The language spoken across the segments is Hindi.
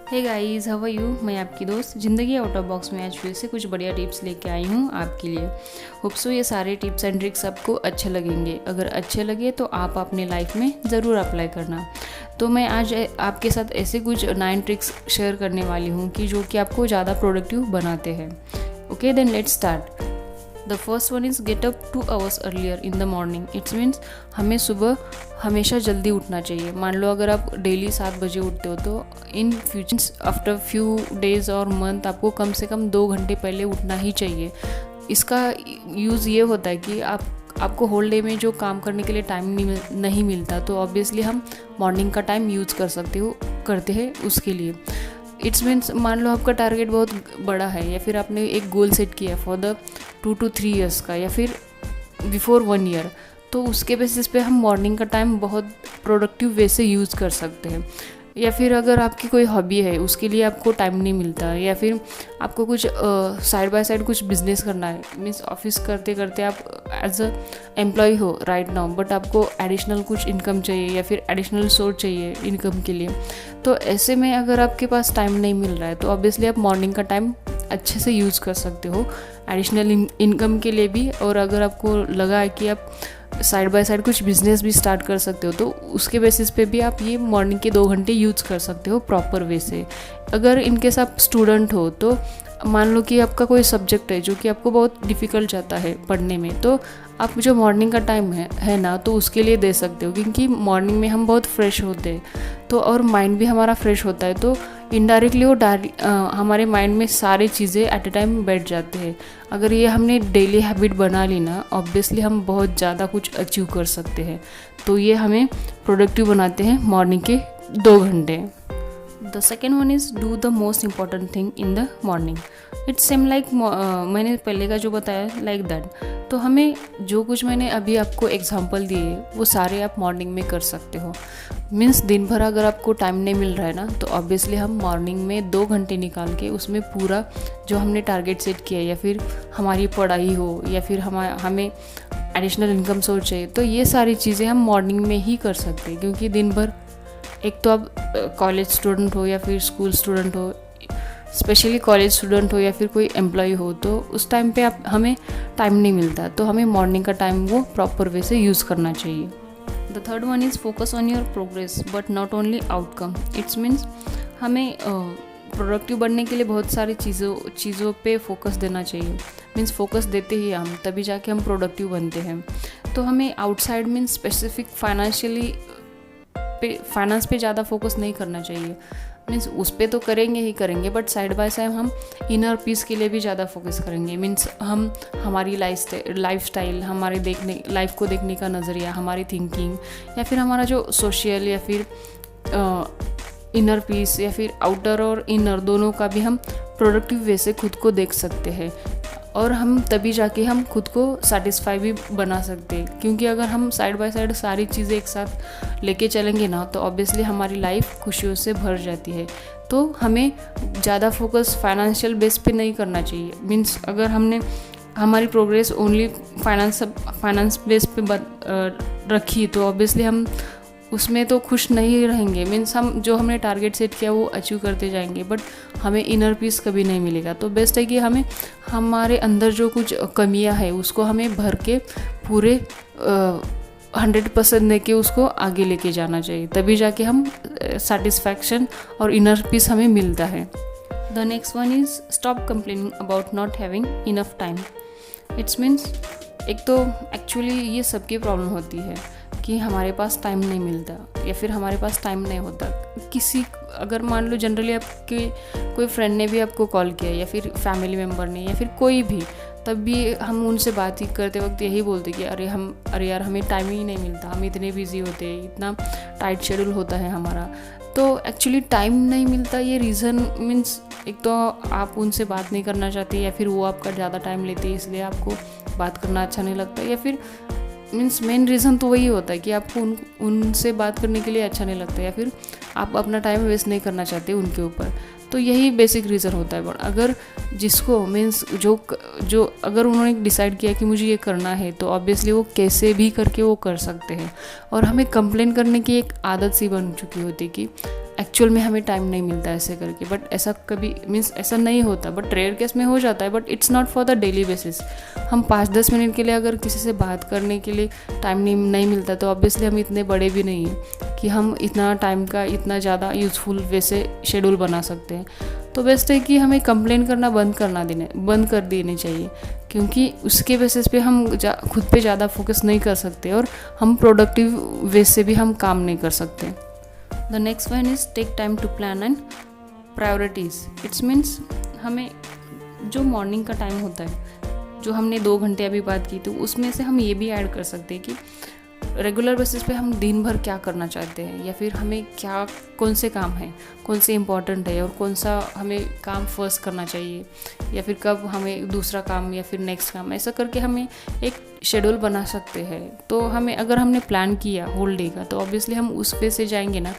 Hey guys, how are you. मैं आपकी दोस्त ज़िंदगी आउट ऑफ बॉक्स में आज फिर से कुछ बढ़िया टिप्स लेके आई हूँ आपके लिए। होप सो ये सारे टिप्स एंड ट्रिक्स आपको अच्छे लगेंगे। अगर अच्छे लगे तो आप अपने लाइफ में ज़रूर अप्लाई करना। तो मैं आज आपके साथ ऐसे कुछ 9 ट्रिक्स शेयर करने वाली हूँ कि जो कि आपको ज़्यादा प्रोडक्टिव बनाते हैं। Okay, then let's start. The first one is get up 2 hours earlier in the morning. It's means हमें सुबह हमेशा जल्दी उठना चाहिए। मान लो अगर आप डेली 7 बजे उठते हो तो in future after few days और मंथ आपको कम से कम 2 घंटे पहले उठना ही चाहिए। इसका यूज़ ये होता है कि आपको होल डे में जो काम करने के लिए टाइम नहीं मिलता, तो ऑब्वियसली हम मॉर्निंग का टाइम यूज़ करते हैं उसके लिए। इट्स मीन्स मान लो आपका टारगेट बहुत बड़ा है या फिर आपने एक गोल सेट किया फॉर द 2 to 3 years का या फिर बिफोर 1 year, तो उसके बेसिस पे हम मॉर्निंग का टाइम बहुत प्रोडक्टिव वे से यूज़ कर सकते हैं। या फिर अगर आपकी कोई हॉबी है उसके लिए आपको टाइम नहीं मिलता, या फिर आपको कुछ साइड बाय साइड कुछ बिजनेस करना है, मीन्स ऑफिस करते करते आप एज अ एम्प्लॉय हो राइट नाउ, बट आपको एडिशनल कुछ इनकम चाहिए या फिर एडिशनल सोर्स चाहिए इनकम के लिए, तो ऐसे में अगर आपके पास टाइम नहीं मिल रहा है तो ऑब्वियसली आप मॉर्निंग का टाइम अच्छे से यूज़ कर सकते हो एडिशनल इनकम के लिए भी। और अगर आपको लगा है कि आप साइड बाय साइड कुछ बिजनेस भी स्टार्ट कर सकते हो तो उसके बेसिस पे भी आप ये मॉर्निंग के 2 घंटे यूज़ कर सकते हो प्रॉपर वे से। अगर इनकेस आप स्टूडेंट हो तो मान लो कि आपका कोई सब्जेक्ट है जो कि आपको बहुत डिफ़िकल्ट जाता है पढ़ने में, तो आप जो मॉर्निंग का टाइम है ना, तो उसके लिए दे सकते हो, क्योंकि मॉर्निंग में हम बहुत फ्रेश होते हैं तो और माइंड भी हमारा फ्रेश होता है, तो इनडायरेक्टली वो हमारे माइंड में सारी चीज़ें एट ए टाइम बैठ जाते हैं। अगर ये हमने डेली हैबिट बना ली ना, ऑब्वियसली हम बहुत ज़्यादा कुछ अचीव कर सकते हैं। तो ये हमें प्रोडक्टिव बनाते हैं मॉर्निंग के 2 घंटे। The second one is do the most important thing in the morning. It's same like मैंने पहले का जो बताया लाइक दैट। तो हमें जो कुछ मैंने अभी आपको एग्जांपल दिए वो सारे आप मॉर्निंग में कर सकते हो। मीन्स दिन भर अगर आपको टाइम नहीं मिल रहा है ना, तो ऑब्वियसली हम मॉर्निंग में 2 घंटे निकाल के उसमें पूरा जो हमने टारगेट सेट किया है, या फिर हमारी पढ़ाई हो या फिर हमें एडिशनल इनकम सोर्स चाहिए, तो ये सारी चीज़ें हम मॉर्निंग में ही कर सकते हैं। क्योंकि दिन भर एक तो आप कॉलेज स्टूडेंट हो या फिर स्कूल स्टूडेंट हो, स्पेशली कॉलेज स्टूडेंट हो या फिर कोई एम्प्लॉय हो, तो उस टाइम पे हमें टाइम नहीं मिलता, तो हमें मॉर्निंग का टाइम वो प्रॉपर वे से यूज़ करना चाहिए। The third one is focus on your progress but not only outcome. It's means हमें प्रोडक्टिव बनने के लिए बहुत सारी चीज़ों पे फोकस देना चाहिए। मीन्स फोकस देते ही हम तभी जाके हम प्रोडक्टिव बनते हैं। तो हमें आउटसाइड मीन्स स्पेसिफिक फाइनेंस पे ज़्यादा फोकस नहीं करना चाहिए। मीन्स उस पर तो करेंगे ही करेंगे, बट साइड बाय साइड हम इनर पीस के लिए भी ज़्यादा फोकस करेंगे। मीन्स हम हमारी लाइफ स्टाइल, हमारे लाइफ को देखने का नज़रिया, हमारी थिंकिंग, या फिर हमारा जो सोशल या फिर इनर पीस या फिर आउटर और इनर दोनों का भी हम प्रोडक्टिव वे से खुद को देख सकते हैं। और हम तभी जाके हम खुद को सेटिस्फाई भी बना सकते हैं। क्योंकि अगर हम साइड बाय साइड सारी चीज़ें एक साथ लेके चलेंगे ना, तो ऑब्वियसली हमारी लाइफ खुशियों से भर जाती है। तो हमें ज़्यादा फोकस फाइनेंशियल बेस पे नहीं करना चाहिए। मीन्स अगर हमने हमारी प्रोग्रेस ओनली फाइनेंस बेस पे रखी, तो ऑब्वियसली हम उसमें तो खुश नहीं रहेंगे। मीन्स हम जो हमने टारगेट सेट किया वो अचीव करते जाएंगे, बट हमें इनर पीस कभी नहीं मिलेगा। तो बेस्ट है कि हमें हमारे अंदर जो कुछ कमियां है उसको हमें भर के पूरे 100% दे के उसको आगे लेके जाना चाहिए, तभी जाके हम सेटिस्फैक्शन और इनर पीस हमें मिलता है। The next one is stop complaining about not having enough time. It's means एक तो एक्चुअली ये सबकी प्रॉब्लम होती है कि हमारे पास टाइम नहीं मिलता या फिर हमारे पास टाइम नहीं होता। अगर मान लो जनरली आपके कोई फ्रेंड ने भी आपको कॉल किया या फिर फैमिली मेम्बर ने या फिर कोई भी, तब भी हम उनसे बात ही करते वक्त यही बोलते कि अरे यार हमें टाइम ही नहीं मिलता, हम इतने बिजी होते हैं, इतना टाइट शेड्यूल होता है हमारा। तो एक्चुअली टाइम नहीं मिलता ये रीज़न मीन्स एक तो आप उनसे बात नहीं करना चाहते, या फिर वो आपका ज़्यादा टाइम लेते हैं इसलिए आपको बात करना अच्छा नहीं लगता, या फिर मीन्स मेन रीज़न तो वही होता है कि आपको उनसे बात करने के लिए अच्छा नहीं लगता, या फिर आप अपना टाइम वेस्ट नहीं करना चाहते उनके ऊपर। तो यही बेसिक रीज़न होता है। बट अगर जिसको मीन्स जो अगर उन्होंने डिसाइड किया कि मुझे ये करना है, तो ऑब्वियसली वो कैसे भी करके वो कर सकते हैं। और हमें कंप्लेन करने की एक आदत सी बन चुकी होती कि एक्चुअल में हमें टाइम नहीं मिलता ऐसे करके, बट ऐसा कभी मीन्स ऐसा नहीं होता, बट रेयर केस में हो जाता है, but it's not for the daily basis. हम 5-10 मिनट के लिए अगर किसी से बात करने के लिए टाइम नहीं मिलता, तो ऑब्वियसली हम इतने बड़े भी नहीं हैं कि हम इतना टाइम का इतना ज़्यादा यूज़फुल वे से शेड्यूल बना सकते हैं। तो बेस्ट है कि हमें कंप्लेन करना बंद कर देने चाहिए, क्योंकि उसके बेसिस पे हम खुद पे ज़्यादा फोकस नहीं कर सकते और हम प्रोडक्टिव वे से भी हम काम नहीं कर सकते। The next one is take time to plan and priorities. It's means हमें जो मॉर्निंग का टाइम होता है, जो हमने 2 घंटे अभी बात की, तो उसमें से हम ये भी ऐड कर सकते हैं कि रेगुलर बेसिस पे हम दिन भर क्या करना चाहते हैं, या फिर हमें कौन से काम हैं, कौन से इम्पॉर्टेंट है और कौन सा हमें काम फर्स्ट करना चाहिए, या फिर कब हमें दूसरा काम या फिर नेक्स्ट काम, ऐसा करके हमें एक शेड्यूल बना सकते हैं। तो हमें अगर हमने प्लान किया होल डे का, तो ऑब्वियसली हम उस पे से जाएंगे ना,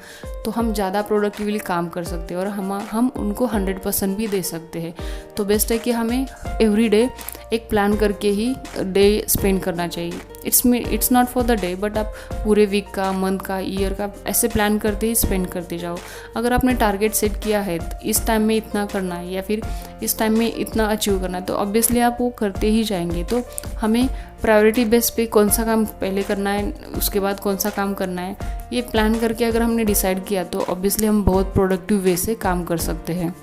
तो हम ज़्यादा प्रोडक्टिवली काम कर सकते हैं और हम उनको 100% भी दे सकते हैं। तो बेस्ट है कि हमें एवरी डे एक प्लान करके ही डे स्पेंड करना चाहिए। It's not for the day, but आप पूरे वीक का, मंथ का, ईयर का ऐसे प्लान करते ही स्पेंड करते जाओ। अगर आपने टारगेट सेट किया है इस टाइम में इतना करना है या फिर इस टाइम में इतना अचीव करना है, तो ऑब्वियसली आप वो करते ही जाएंगे। तो हमें प्रायोरिटी बेस पे कौन सा काम पहले करना है, उसके बाद कौन सा काम करना है, ये प्लान करके अगर हमने डिसाइड किया, तो ऑब्वियसली हम बहुत प्रोडक्टिव वे से काम कर सकते हैं।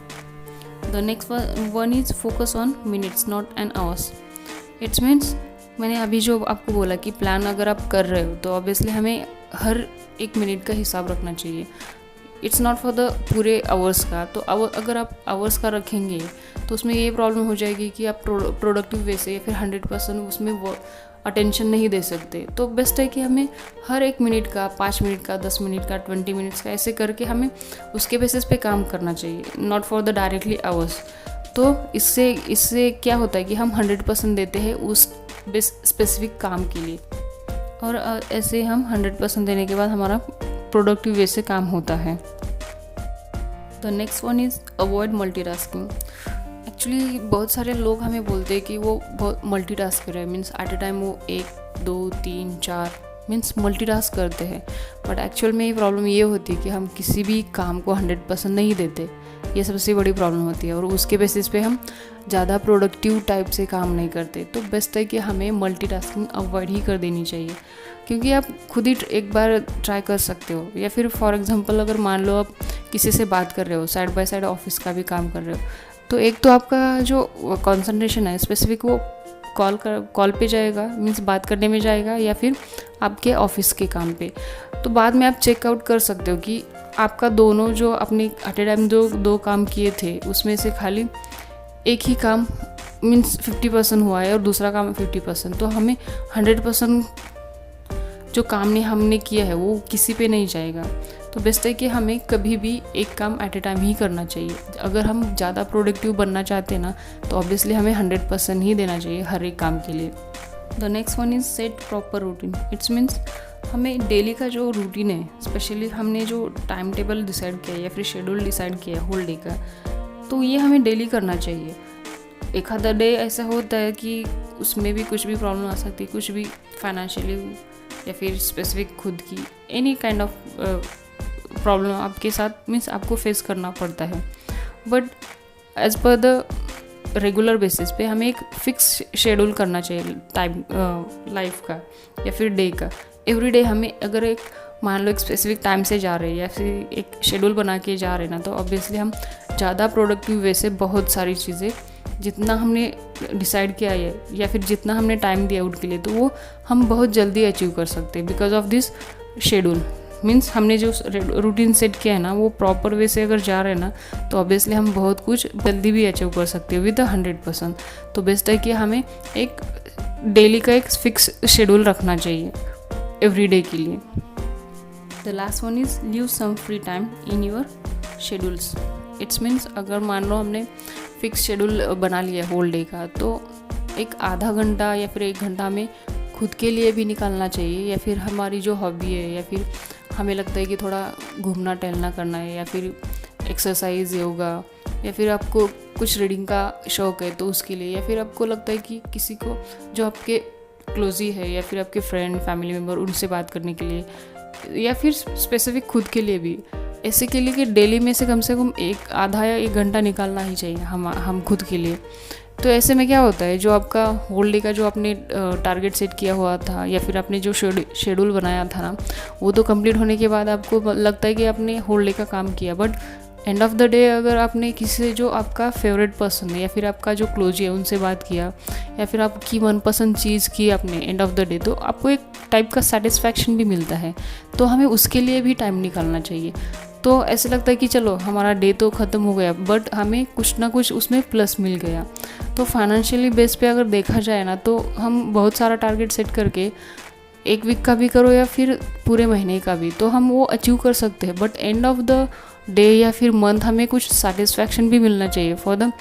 The next one is focus on minutes not an hours. It's means मैंने अभी जो आपको बोला कि प्लान अगर आप कर रहे हो, तो ऑब्वियसली हमें हर 1 मिनट का हिसाब रखना चाहिए। इट्स नॉट फॉर द पूरे आवर्स का। तो अगर आप आवर्स का रखेंगे, तो उसमें ये प्रॉब्लम हो जाएगी कि आप प्रोडक्टिव वे से या फिर 100% उसमें वो अटेंशन नहीं दे सकते। तो बेस्ट है कि हमें हर 1 मिनट का, 5 मिनट का, 10 मिनट का, 20 मिनट्स का, ऐसे करके हमें उसके बेसिस पे काम करना चाहिए, not for the directly hours. तो इससे क्या होता है कि हम 100% देते हैं उस स्पेसिफिक काम के लिए, और ऐसे हम 100% देने के बाद हमारा प्रोडक्टिव वे से काम होता है। The next one is avoid multitasking. Actually बहुत सारे लोग हमें बोलते हैं कि वो बहुत मल्टीटास्क कर रहे हैं, मीन्स एट अ टाइम वो 1, 2, 3, 4 मीन्स मल्टीटास्क करते हैं। बट एक्चुअल में ये प्रॉब्लम ये होती है कि हम किसी भी काम को 100% नहीं देते। ये सबसे बड़ी प्रॉब्लम होती है, और उसके बेसिस पे हम ज़्यादा प्रोडक्टिव टाइप से काम नहीं करते। तो बेस्ट है कि हमें मल्टीटास्किंग अवॉइड ही कर देनी चाहिए, क्योंकि आप खुद ही एक बार ट्राई कर सकते हो। या फिर फॉर एग्जांपल अगर मान लो आप किसी से बात कर रहे हो, साइड बाय साइड ऑफिस का भी काम कर रहे हो, तो एक तो आपका जो कंसंट्रेशन है स्पेसिफिक वो कॉल पे जाएगा, मीन्स बात करने में जाएगा, या फिर आपके ऑफिस के काम पे। तो बाद में आप चेकआउट कर सकते हो कि आपका दोनों जो अपने एट ए टाइम दो काम किए थे, उसमें से खाली एक ही काम मीन्स 50% हुआ है और दूसरा काम 50%। तो हमें 100% जो काम हमने किया है वो किसी पे नहीं जाएगा। तो बेस्ट है कि हमें कभी भी एक काम एट ए टाइम ही करना चाहिए। अगर हम ज़्यादा प्रोडक्टिव बनना चाहते हैं ना, तो ऑब्वियसली हमें 100% ही देना चाहिए हर एक काम के लिए। The next one is set proper routine. It's means हमें डेली का जो रूटीन है, स्पेशली हमने जो टाइम टेबल डिसाइड किया है या फिर शेड्यूल डिसाइड किया है होल डे का, तो ये हमें डेली करना चाहिए। एक आधा डे ऐसा होता है कि उसमें भी कुछ भी प्रॉब्लम आ सकती है, कुछ भी फाइनेंशियली या फिर स्पेसिफिक खुद की एनी काइंड ऑफ प्रॉब्लम आपके साथ मीन्स आपको फेस करना पड़ता है। But as per the regular basis पे हमें एक फिक्स शेड्यूल करना चाहिए टाइम लाइफ का या फिर डे का। एवरी डे हमें अगर एक मान लो एक स्पेसिफिक टाइम से जा रहे हैं या फिर एक शेड्यूल बना के जा रहे हैं ना, तो ऑब्वियसली हम ज़्यादा प्रोडक्टिव वे से बहुत सारी चीज़ें जितना हमने डिसाइड किया है या फिर जितना हमने टाइम दिया उनके लिए, तो वो हम बहुत जल्दी अचीव कर सकते हैं because of this schedule. Means हमने जो रूटीन सेट किया है ना, वो प्रॉपर वे से अगर जा रहे हैं ना, तो ऑब्वियसली हम बहुत कुछ जल्दी भी अचीव कर सकते हैं विद 100%। तो बेस्ट है कि हमें एक डेली का एक फिक्स शेड्यूल रखना चाहिए एवरी डे के लिए। The last one is leave some free time in your schedules. It's means अगर मान लो हमने फिक्स शेड्यूल बना लिया होल डे का, तो एक आधा घंटा या फिर 1 घंटा में खुद के लिए भी निकालना चाहिए, या फिर हमारी जो हॉबी है या फिर हमें लगता है कि थोड़ा घूमना टहलना करना है या फिर एक्सरसाइज, योगा, या फिर आपको कुछ रीडिंग का शौक़ है तो उसके लिए, या फिर आपको लगता है कि किसी को जो आपके क्लोजी है या फिर आपके फ्रेंड फैमिली मेम्बर उनसे बात करने के लिए, या फिर स्पेसिफिक खुद के लिए भी। ऐसे के लिए कि डेली में से कम एक आधा या 1 घंटा निकालना ही चाहिए हम खुद के लिए। तो ऐसे में क्या होता है, जो आपका होल डे का जो आपने टारगेट सेट किया हुआ था या फिर आपने जो शेड्यूल बनाया था ना, वो तो कंप्लीट होने के बाद आपको लगता है कि आपने होल डे का काम किया, but end of the day अगर आपने किसी से जो आपका फेवरेट पर्सन है या फिर आपका जो क्लोज है उनसे बात किया या फिर आपकी मनपसंद चीज़ की आपने एंड ऑफ द डे, तो आपको एक टाइप का सेटिस्फैक्शन भी मिलता है। तो हमें उसके लिए भी टाइम निकालना चाहिए। तो ऐसे लगता है कि चलो हमारा डे तो ख़त्म हो गया, बट हमें कुछ ना कुछ उसमें प्लस मिल गया। तो फाइनेंशियली बेस पे अगर देखा जाए ना, तो हम बहुत सारा टारगेट सेट करके 1 वीक का भी करो या फिर पूरे महीने का भी, तो हम वो अचीव कर सकते हैं। But end of the day या फिर मंथ हमें कुछ सेटिस्फैक्शन भी मिलना चाहिए फॉर द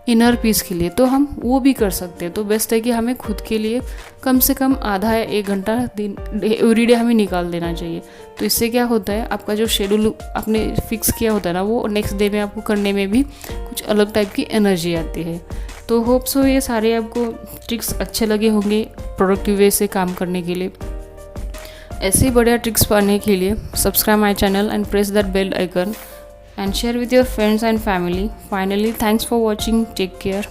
इनर पीस के लिए, तो हम वो भी कर सकते हैं। तो बेस्ट है कि हमें खुद के लिए कम से कम आधा या 1 घंटा दिन एवरी डे हमें निकाल देना चाहिए। तो इससे क्या होता है, आपका जो शेड्यूल आपने फिक्स किया होता है ना, वो नेक्स्ट डे में आपको करने में भी कुछ अलग टाइप की एनर्जी आती है। तो होप सो ये सारे आपको ट्रिक्स अच्छे लगे होंगे प्रोडक्टिव वे से काम करने के लिए। ऐसे ही बढ़िया ट्रिक्स पाने के लिए subscribe my channel and press that bell icon and share with your friends and family. Finally, thanks for watching. Take care.